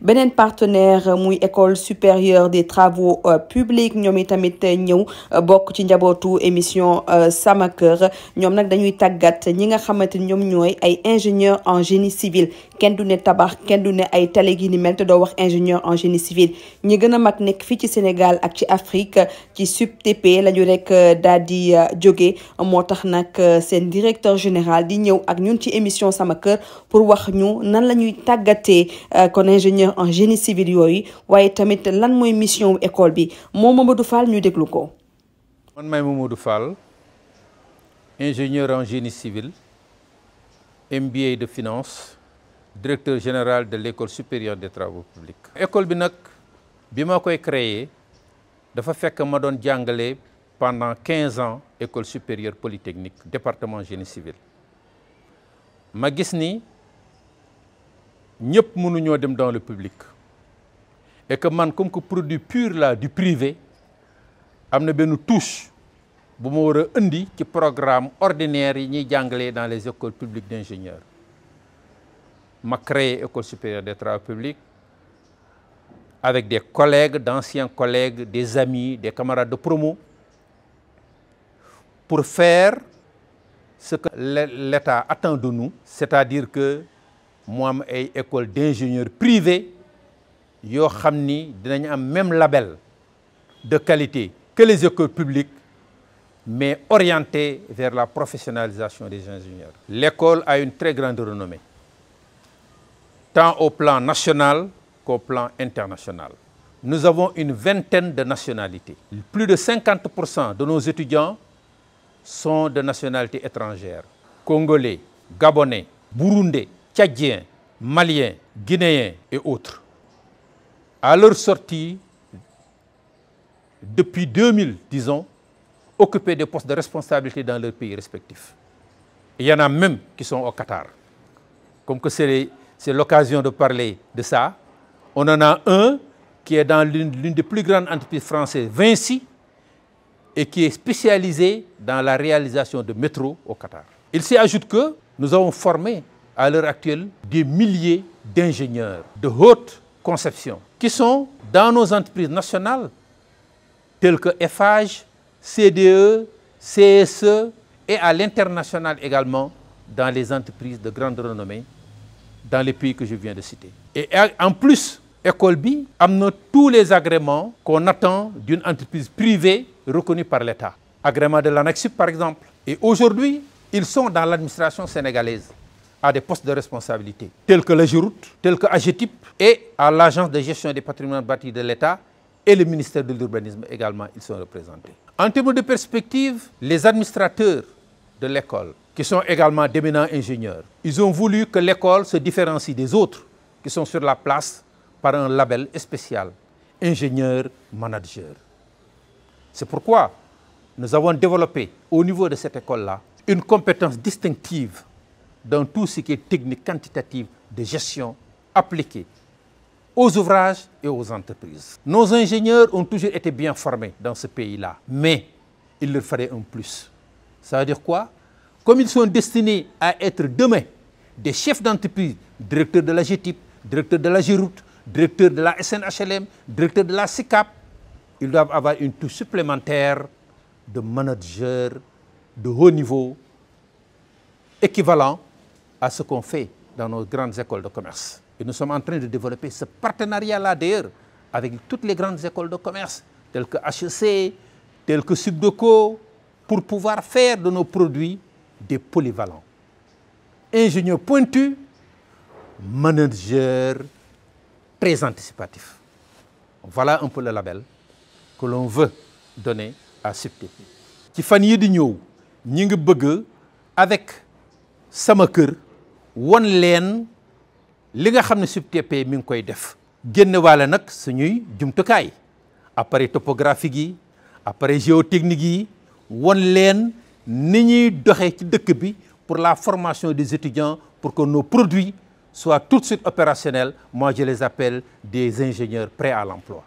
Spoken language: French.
beneen partenaire muy école supérieure des travaux publics ñoom itamit ñëw bokk ci njabootu émission Sama Kër ñoom nag dañuy tàggat ñi nga xamante ni ñoom ñooy ay ingénieur en génie civil kenn du ne tabax kenn du ne ay tali gi ni mel te doo wax ingénieur en génie civil ñi gën a mag nekk fii ci Sénégal ak ci Afrique ci SUPTP la ñu rek daal di jóge moo tax nag seen directeur général di ñëw ak ñun ci émission Sama Kër pour wax ñu nan la ñuy tàggatee kon ingénieur en génie civil yooyu waaye tamit lan mooy mission wu école bi moom Mamadou Fall ñu déglu ko. man maay Mamadou Fall ingénieur en génie civil MBA de finance directeur général de l'école supérieure des travaux publics. école bi nag bi ma koy créer dafa fekk ma doon jàngale pendant 15 ans école supérieure polytechnique département génie civil ma gis ni ñëpp mënuñoo dem dans le public et que man comme que produit pur là du privé am na benn touche bu ma war a indi ci programme ordinaire yi ñuy jàngalee dans les écoles publiques d'ingénieurs ma créé école supérieure des travaux publics avec des collègues, d'anciens collègues, des amis, des camarades de promo pour faire ce que l'État attend de nous, c'est-à-dire que mu am ay école d'ingénieurs privés yoo xam ni dinañ am même label de qualité que les écoles publiques mais orientées vers la professionnalisation des ingénieurs. L'école a une très grande renommée, tant au plan national qu'au plan international. Nous avons une vingtaine de nationalités. Plus de 50% de nos étudiants sont de nationalité étrangère. Congolais, Gabonais, Burundais, Tchadiens, Maliens, Guinéens et autres. À leur sortie, depuis 2000, disons, occupés des postes de responsabilité dans leurs pays respectifs. Il y en a même qui sont au Qatar. Comme que c'est l'occasion de parler de ça, on en a un qui est dans l'une des plus grandes entreprises françaises, Vinci, et qui est spécialisé dans la réalisation de métro au Qatar. Il s'y ajoute que nous avons formé à l'heure actuelle des milliers d'ingénieurs de haute conception qui sont dans nos entreprises nationales telles que Eiffage, CDE, CSE et à l'international également dans les entreprises de grande renommée dans les pays que je viens de citer. Et en plus, école bi am na tous les agréments qu'on attend d'une entreprise privée reconnue par l'État. Agrément de l'ANAQ-Sup par exemple. Et aujourd'hui, ils sont dans l'administration sénégalaise à des postes de responsabilité tels que l'AGEROUTE, tels que AGETIP et à l'Agence de gestion des patrimoines bâtis de l'État et le ministère de l'Urbanisme également, ils sont représentés. En termes de perspective, les administrateurs de l'école, qui sont également d'éminents ingénieurs, ils ont voulu que l'école se différencie des autres qui sont sur la place par un label spécial, ingénieur-manager. C'est pourquoi nous avons développé au niveau de cette école-là une compétence distinctive dans tout ce qui est technique quantitative de gestion appliquée aux ouvrages et aux entreprises. Nos ingénieurs ont toujours été bien formés dans ce pays-là, mais il leur fallait un plus. Ça veut dire quoi? Comme ils sont destinés à être demain des chefs d'entreprise, directeurs de la GTIP, directeurs de la GEROUTE, directeurs de la SNHLM, directeurs de la SICAP, ils doivent avoir une touche supplémentaire de manager de haut niveau, équivalent à ce qu'on fait dans nos grandes écoles de commerce. Et nous sommes en train de développer ce partenariat-là d'ailleurs avec toutes les grandes écoles de commerce, telles que HEC, telles que Subdeco, pour pouvoir faire de nos produits des polyvalents. Ingénieurs pointus, managers très anticipatifs. Voilà un peu le label que l'on veut donner à SUPTP. ci fan yi di ñëw ñi ngi bëgg avec Sama Kër won leen li nga xam ne SUPTP mi ngi koy def. génne waale nag suñuy jumtukaay appareil topographique yi appareil géotechnique yi won leen ni ñuy doxee ci dëkk bi pour la formation des étudiants pour que nos produits soient tout de suite opérationnels. Moi je les appelle des ingénieurs prêts à l'emploi.